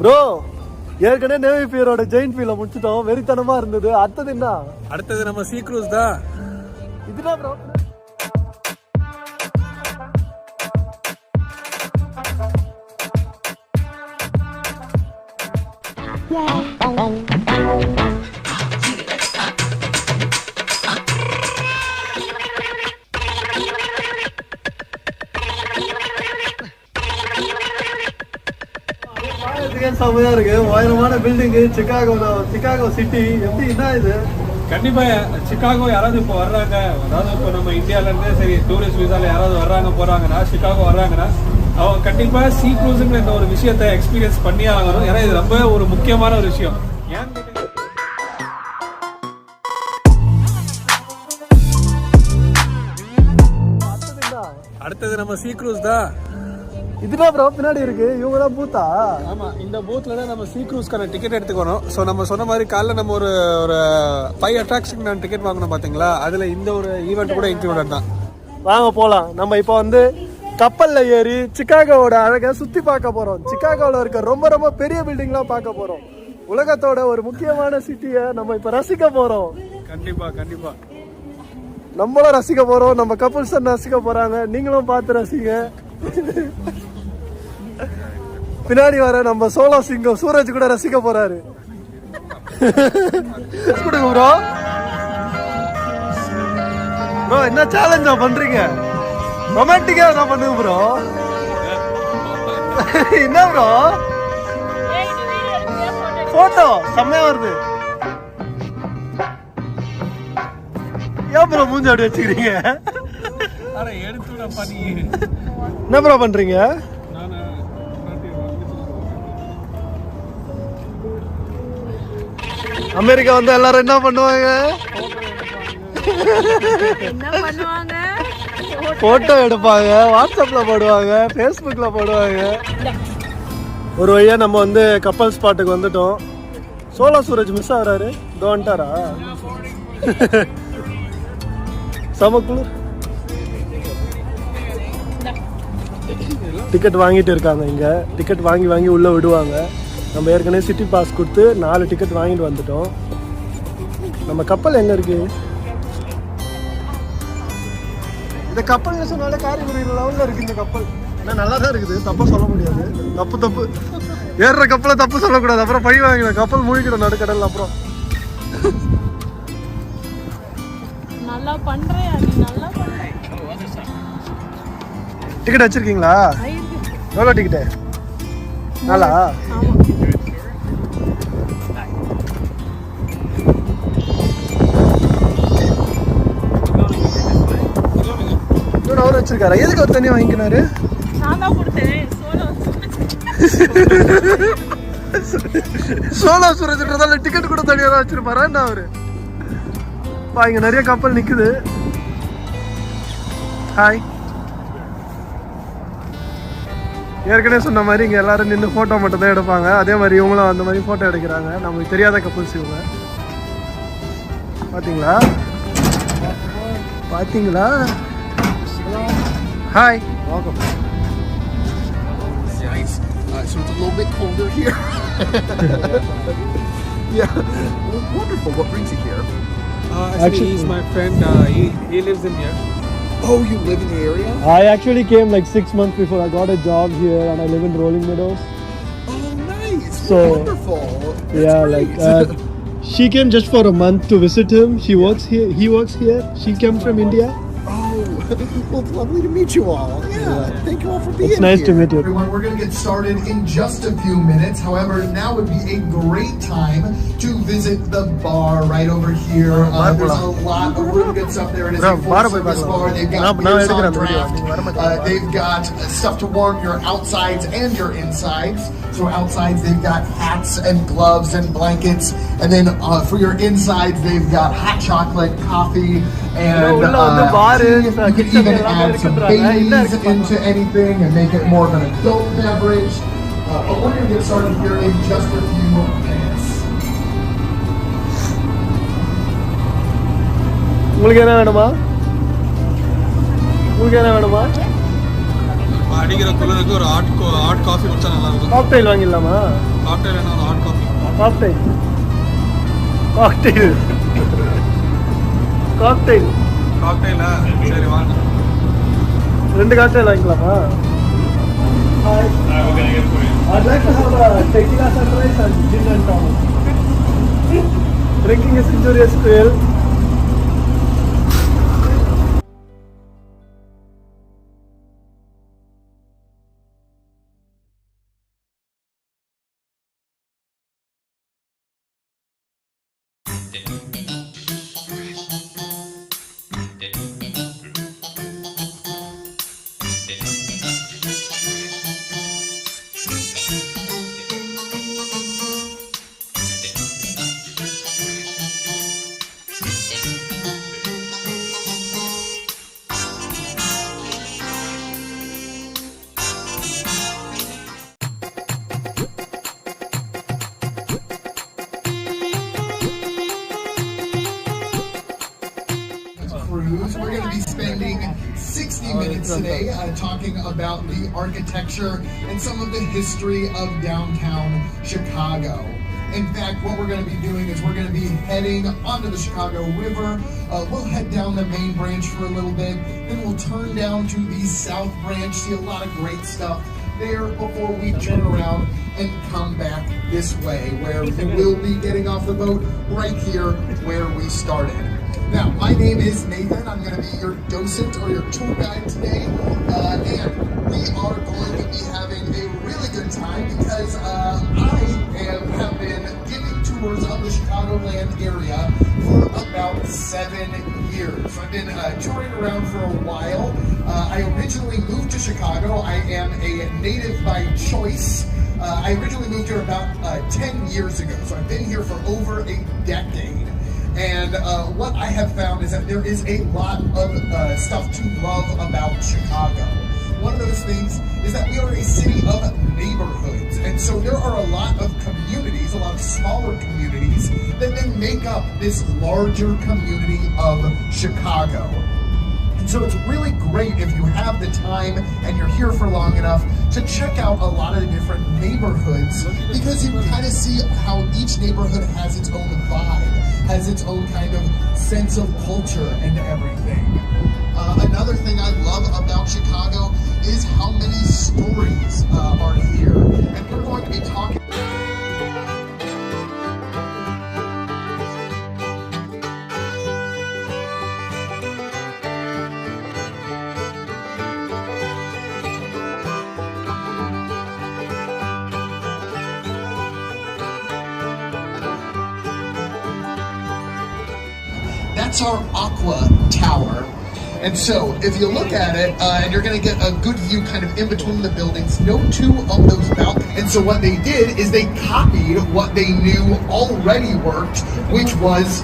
Bro ஏற்கனவே navy பியரோட giant வீல முடிச்சிட்டோம். வெறித்தனமா இருந்தது. அடுத்தது என்ன? அடுத்தது நம்ம சீ க்ரூஸ் தான். இதுதான் ப்ரோ. செமையா இருக்கு. உயரமான பில்டிங். சிகாகோ சிட்டி எப்படி என்ன இது? கண்டிப்பா சிகாகோ யாராவது இப்போ வர்றாங்க, அதாவது இப்போ நம்ம இந்தியால இருந்து சரி டூரிஸ்ட் விசால யாராவது வர்றாங்க போறாங்கன்னா, சிகாகோ வர்றாங்கன்னா அவங்க கண்டிப்பா சீ க்ரூஸுங்கிற இந்த ஒரு விஷயத்தை எக்ஸ்பீரியன்ஸ் பண்ணியே ஆகணும். ஏன்னா இது ரொம்ப ஒரு முக்கியமான ஒரு விஷயம். அடுத்தது நம்ம சீ க்ரூஸ் தான். இதுதான் ப்ரோ பின்னாடி இருக்கு. இவங்க தான் பூத்தா? ஆமா, இந்த பூத்ல தான் நம்ம சீ க்ரூஸ்க்கான டிக்கெட் எடுத்துக்கணும். ஸோ நம்ம சொன்ன மாதிரி காலைல நம்ம ஒரு 5 அட்ராக்ஷன் நான் டிக்கெட் வாங்கணும் பாத்தீங்களா, அதுல இந்த ஒரு ஈவெண்ட் கூட இன்க்ளூடட் தான். வாங்க போலாம். நம்ம இப்போ வந்து கப்பல்ல ஏறி சிகாகோவோட அழகை சுத்தி பார்க்க போறோம். சிகாகோல இருக்க ரொம்ப ரொம்ப பெரிய பில்டிங்லாம் பார்க்க போறோம். உலகத்தோட ஒரு முக்கியமான சிட்டியை நம்ம இப்ப ரசிக்க போறோம். கண்டிப்பா கண்டிப்பா நம்மளும் ரசிக்க போறோம். நம்ம கப்பல்ஸ் ரசிக்க போறாங்க. நீங்களும் பார்த்து ரசிங்க. பின்னாடி வர நம்ம சோலோ சிங்கம் சூரஜ் கூட ரசிக்க போறாரு. ப்ரோ ப்ரோ என்ன சேலஞ்சா பண்றீங்க? ரொமான்டிக்கா என்ன பண்ணுங்க ப்ரோ? என்ன ப்ரோ போட்டோ செம்மையா வருது. ஏன் ப்ரோ மூஞ்சி அப்படி வச்சுக்கிறீங்க? என்ன ப்ரோ பண்றீங்க? அமெரிக்கா வந்து எல்லாரும் என்ன பண்ணுவாங்க? போட்டோ எடுப்பாங்க, வாட்ஸ்அப்ல போடுவாங்க, ஃபேஸ்புக்ல போடுவாங்க. ஒரு வழியா நம்ம வந்து கப்பல் ஸ்பாட்டுக்கு வந்துட்டோம். சோலா சூரஜ் மிஸ் ஆகுறாரு. வந்துட்டாரா? சமக்குழு டிக்கெட் வாங்கிட்டு இருக்காங்க. இங்க டிக்கெட் வாங்கி உள்ள விடுவாங்க. நம்ம ஏற்கனவே சிட்டி பாஸ் கொடுத்து 4 டிக்கெட் வாங்கிட்டு வந்துட்டோம். நம்ம கப்பல் எங்க இருக்கு? இந்த கப்பல் சொன்னாலே காரைக்குடி லெவல்ல இருக்கு. இந்த கப்பல் நல்லா தான் இருக்குது. தப்பா சொல்ல முடியாது. தப்பு ஏறுற கப்பலை தப்பு சொல்லக்கூடாது. அப்புறம் பழி வாங்கிடும். கப்பல் மூழ்கிடும் நடுக்கடல். அப்புறம் நல்லா பண்றேன். டிக்கெட் வச்சிருக்கீங்களா? எவ்வளோ டிக்கெட்டு? நாளா? அவர் வச்சிருக்காரா? எதுக்கு அவர் தனியாக வாங்கிக்கினாரு? சோலா சூரஜ்ன்றதால டிக்கெட் கூட தனியாக தான் வச்சிருப்பாரா என்ன அவரு? இங்க நிறைய கப்பல் நிக்குது. ஹாய். ஏற்கனவே சொன்ன மாதிரி இங்க எல்லாரும் நின்று போட்டோ மட்டும் தான் எடுப்பாங்க. அதே மாதிரி இவங்களும் அந்த மாதிரி போட்டோ எடுக்கிறாங்க. நமக்கு தெரியாத கப்பல்ஸ் இவங்க. பாத்தீங்களா? Hi. Welcome. Nice. So it's a little bit colder here. Yeah. Wonderful. What brings you here? Actually, he's my friend. He lives in here. Oh, you live in the area? I actually came like 6 months before. I got a job here and I live in Rolling Meadows. Oh, nice. So, wonderful. That's great. She came just for a month to visit him. He works here. She came from India. Well, it's lovely to meet you all. Yeah. Thank you all for being here. It's nice to meet you. Everyone, we're going to get started in just a few minutes. However, now would be a great time to visit the bar right over here. There's a lot of really good stuff there. It is a full-service bar. They've got beers on draft. They've got stuff to warm your outsides and your insides. So outsides, they've got hats and gloves and blankets. And then for your insides, they've got hot chocolate, coffee, and you can even add some Baileys into anything and make it more of an adult beverage. But we're going to get started here in just a few minutes. உங்களுக்கு என்ன வேணுமா? அடிக்கிற குளிருக்கு ஒரு hot coffee குடிச்சா நல்லா இருக்கும். Cocktail வாங்கிடலாமா? Cocktail என்ன ஒரு hot coffee? Cocktail cocktail cocktail காக்டெயிலா? சரி வாங்க. 2 காக்டெயில் வாங்கிக்கலாமா? I'd like to have a tequila sunrise and gin and tonic. Drinking is injurious to health. Cruise. We're going to be spending 60 minutes today talking about the architecture and some of the history of downtown Chicago. In fact, what we're going to be doing is we're going to be heading onto the Chicago River. We'll head down the main branch for a little bit, then we'll turn down to the south branch, see a lot of great stuff there before we turn around and come back this way, where we will be getting off the boat right here where we started. Now, my name is Nathan. I'm going to be your docent or your tour guide today, and we are going to be having a really good time because I have been giving tours of the Chicagoland area for about 7 years. I've been touring around for a while. I originally moved to Chicago. I am a native by choice. I originally moved here about 10 years ago, so I've been here for over a decade. And what I have found is that there is a lot of stuff to love about Chicago. One of those things is that we are a city of neighborhoods. And so there are a lot of communities, a lot of smaller communities, that then make up this larger community of Chicago. And so it's really great if you have the time and you're here for long enough to check out a lot of the different neighborhoods, because you kind of see how each neighborhood has its own vibe, has its own kind of sense of culture and everything. Another thing I love about Chicago is how many stories are here. And we're going to be talking. That's our Aqua Tower. And so, if you look at it, and you're going to get a good view kind of in between the buildings, no two of those balconies. And so what they did is they copied what they knew already worked, which was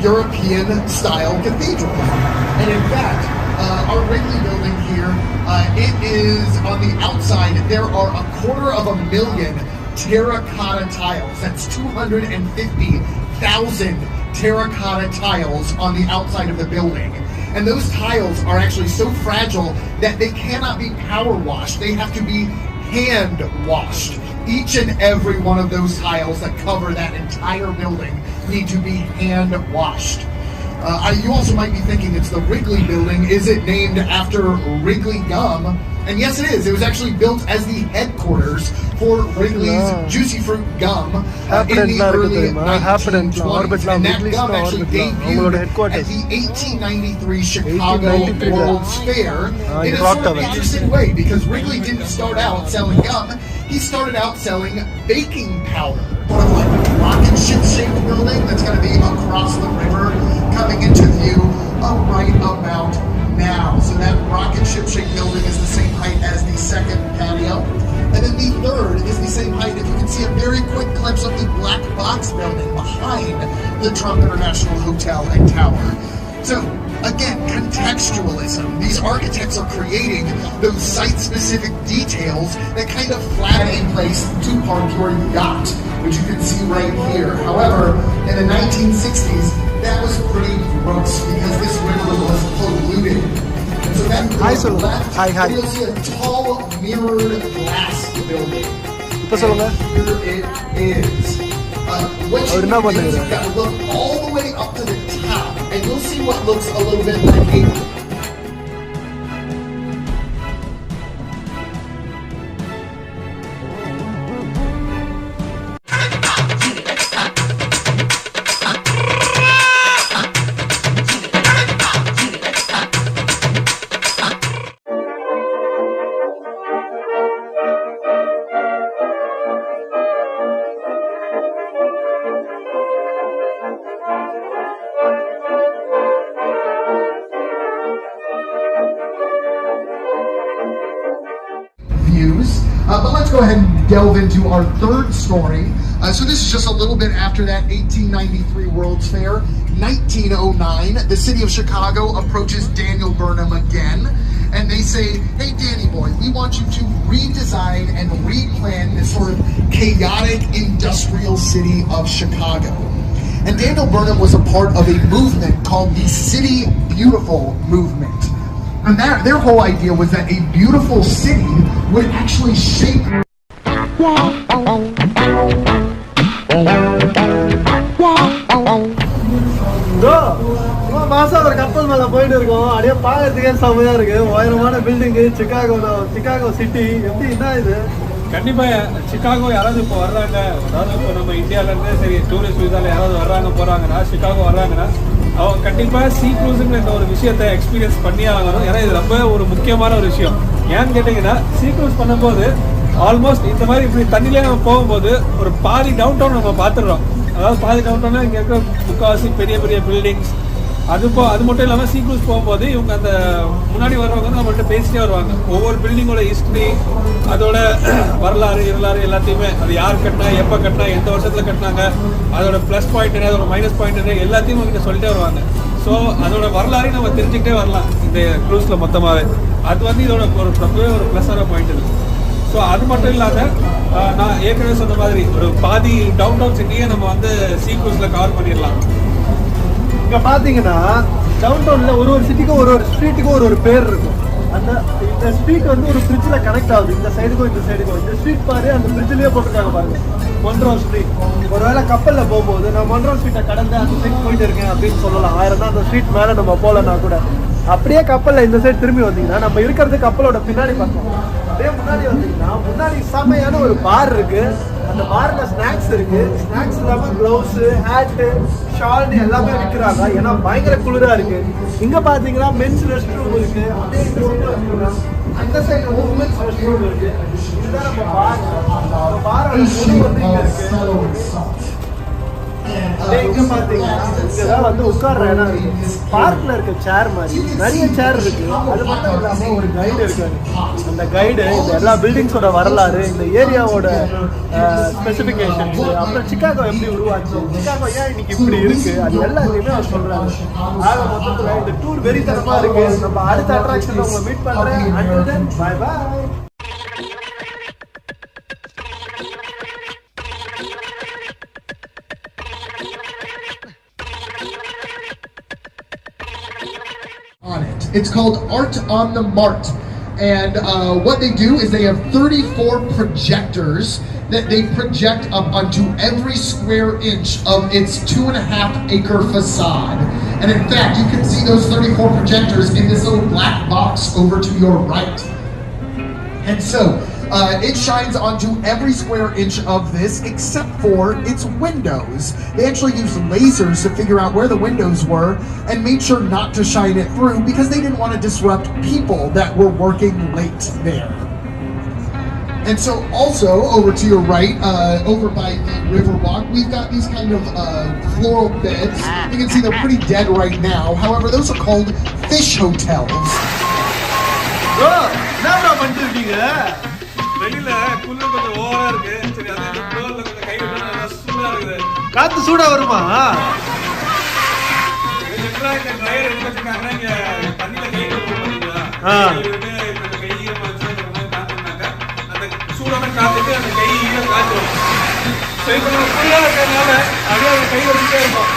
European-style cathedrals. And in fact, our Wrigley building here, it is on the outside, there are 250,000 terracotta tiles. That's 250,000 terracotta tiles on the outside of the building. And those tiles are actually so fragile that they cannot be power washed. They have to be hand washed. Each and every one of those tiles that cover that entire building need to be hand washed. You also might be thinking it's the Wrigley building. Is it named after Wrigley gum? And yes, it is. It was actually built as the headquarters for Wrigley's Juicy Fruit gum in the early 1920s. And that gum actually debuted at the 1893 Chicago World's Fair in a sort of interesting way, because Wrigley didn't start out selling gum. He started out selling baking powder. Sort of like a rocket ship-shaped building that's going to be across the river, coming into view right about now. So that rocket ship-shaped building is the same height as the second patio. And then the third is the same height. If you can see a very quick glimpse of the black box building behind the Trump International Hotel and Tower. So again, contextualism. These architects are creating those site-specific details that kind of flatten a place to park your yacht, which you can see right here. However, in the 1960s, that was pretty gross because this river was polluted. And so that Hi, on sir. the left, Hi, hi. you'll see a tall mirrored glass building. இப்ப சொல்லுங்க. Here it is. What you அவர் என்ன do is பண்ணுறாரு? you gotta look all the way up to the top, and you'll see what looks a little bit like a views. But let's go ahead and delve into our third story. So this is just a little bit after that 1893 World's Fair. 1909, the city of Chicago approaches Daniel Burnham again, and they say, hey Danny boy, we want you to redesign and replan this sort of chaotic industrial city of Chicago. And Daniel Burnham was a part of a movement called the City Beautiful movement. And their whole idea was that a beautiful city would actually shape. மாசம் ஒரு கப்பல் மேல போயிட்டு இருக்கோம். அப்படியே பாக்கிறதுக்கே செமையா இருக்கு. உயரமான பில்டிங், சிகாகோ சிட்டி. எப்படி என்ன இது? கண்டிப்பா சிகாகோ யாராவது இப்போ வர்றாங்க, அதாவது இப்போ நம்ம இந்தியால இருந்து சரி டூரிஸ்ட் விசால யாராவது வர்றாங்க போறாங்கன்னா, சிகாகோ வர்றாங்கன்னா அவங்க கண்டிப்பா சீ க்ரூஸுங்கிற இந்த ஒரு விஷயத்தை எக்ஸ்பீரியன்ஸ் பண்ணி ஆகணும். ஏன்னா இது ரொம்ப ஒரு முக்கியமான ஒரு விஷயம். ஏன்னு கேட்டீங்கன்னா, சீ க்ரூஸ் பண்ணும்போது ஆல்மோஸ்ட் இந்த மாதிரி இப்படி தண்ணிலே நம்ம போகும்போது ஒரு பாதி டவுன் டவுன் நம்ம பார்த்துடுறோம். அதாவது பாதி டவுன் டவுன்னா இங்கே இருக்க முக்கால்வாசி பெரிய பெரிய பில்டிங்ஸ், அது மட்டும் இல்லாமல் சீ க்ரூஸ் போகும்போது இவங்க அந்த முன்னாடி வர்றவங்க வந்து நம்மள்ட்ட பேசிட்டே வருவாங்க. ஒவ்வொரு பில்டிங்கோட ஹிஸ்ட்ரி, அதோட வரலாறு எல்லாத்தையுமே, அது யார் கட்டினா, எப்போ கட்டினா, எந்த வருஷத்தில் கட்டினாங்க, அதோட ப்ளஸ் பாயிண்ட் என்ன, அதோட மைனஸ் பாயிண்ட் என்ன, எல்லாத்தையும் உங்ககிட்ட சொல்லிட்டே வருவாங்க. ஸோ அதோட வரலாறையும் நம்ம தெரிஞ்சுக்கிட்டே வரலாம் இந்த க்ரூஸில் மொத்தமாகவே. அது வந்து இதோட ஒரு ரொம்பவே ஒரு ப்ளஸ்ஸான பாயிண்ட் இருக்குது. ஸோ அது மட்டும் இல்லாமல் நான் ஏற்கனவே சொன்ன மாதிரி ஒரு பாதி டவுன் டவுன் சிட்டியை நம்ம வந்து சீ க்ரூஸில் கவர் பண்ணிடலாம். இங்க பாத்தீங்கன்னா டவுன் டவுன்ல ஒரு சிட்டிக்கும் ஒரு ஸ்ட்ரீட்டுக்கும் ஒரு பேர் இருக்கும். இந்த ஸ்ட்ரீட் வந்து ஒரு பிரிட்ஜ்ல கனெக்ட் ஆகுது. இந்த சைடுக்கும் இந்த சைடுக்கும் இந்த ஸ்ட்ரீட் பாரு, அந்த பிரிட்ஜ்லயே போட்டுருக்காங்க பாருங்க, மொன்ட்ரோல் ஸ்ட்ரீட். ஒருவேளை கப்பல்ல போகும்போது நான் மொன்ட்ரோல் ஸ்ட்ரீட்டை கடந்து அந்த சைட் போயிட்டு இருக்கேன் அப்படின்னு சொல்லலாம். 1000 தான் அந்த ஸ்ட்ரீட் மேல நம்ம போலன்னா கூட. அப்படியே கப்பல்ல இந்த சைடு திரும்பி வந்தீங்கன்னா நம்ம இருக்கிறது கப்பலோட பின்னாடி பக்கம். அப்படியே முன்னாடி வந்தீங்கன்னா முன்னாடி செமையான ஒரு பார் இருக்கு. அந்த பார்ல ஸ்நாக்ஸ் இருக்கு. ஸ்நாக்ஸ் இல்லாம க்ளவுஸ், ஹேட், ஷால் எல்லாமே விற்கிறாங்க. ஏன்னா பயங்கர குளிரா இருக்கு. இங்க பாத்தீங்கன்னா மென்ஸ் ரெஸ்ட் ரூம் இருக்கு. அப்படியே இந்த சைடு வந்தீங்கன்னா அந்த சைடு உமன்ஸ் ரெஸ்ட் ரூம் இருக்கு. இதுதான் நம்ம பார். பாரோட முழு வந்து இங்க இருக்கு. இங்க பாத்தீங்கன்னா இங்கதான் வந்து உட்கார்ற இடம் இருக்கு. பார்க்ல இருக்க சேர் மாதிரி நிறைய சேர் இருக்கு. அது மட்டும் இல்லாம ஒரு கைடு இருக்காரு. அந்த கைடு இந்த எல்லா பில்டிங்ஸோட வரலாறு, இந்த ஏரியாவோட ஸ்பெசிபிகேஷன்ஸ், அப்புறம் சிகாகோ எப்படி உருவாச்சு, சிகாகோ ஏன் இன்னைக்கு இப்படி இருக்கு, அது எல்லாத்தையுமே அவர் சொல்றாரு. ஆக மொத்தத்துல இந்த டூர் வெறித்தனமா இருக்கு. நம்ம அடுத்த அட்ராக்ஷன்ல உங்களை மீட் பண்றேன். until then, bye bye. It's called Art on the Mart, and what they do is they have 34 projectors that they project up onto every square inch of its 2.5-acre facade. And in fact, you can see those 34 projectors in this little black box over to your right. And so it shines onto every square inch of this except for its windows. They actually used lasers to figure out where the windows were and made sure not to shine it through because they didn't want to disrupt people that were working late there. And so also over to your right, over by the Riverwalk, we've got these kind of floral beds. You can see they're pretty dead right now. However, those are called fish hotels. Bro, என்ன பண்ணிருக்கீங்க? வெளியில குளிர் கொஞ்சம் ஓவரா இருக்கு. சரி, அது டோர்ல கொஞ்சம் கை விட்டா நல்லா சூடா இருக்குது. காத்து சூடா வருமா? இந்த ட்ரையர் எடுத்து வச்சிருக்காங்க. இங்க தண்ணியில கை விட்டு போறீங்களா? கொஞ்சம் கை ஈரமா வச்சு காத்துனாக்க அந்த சூடான காத்துக்கு அந்த கை ஈரம் காத்து வரும். சரி, கொஞ்சம் குளிரா இருக்கிறதுனால அப்படியே கை வச்சுட்டே இருக்கும்.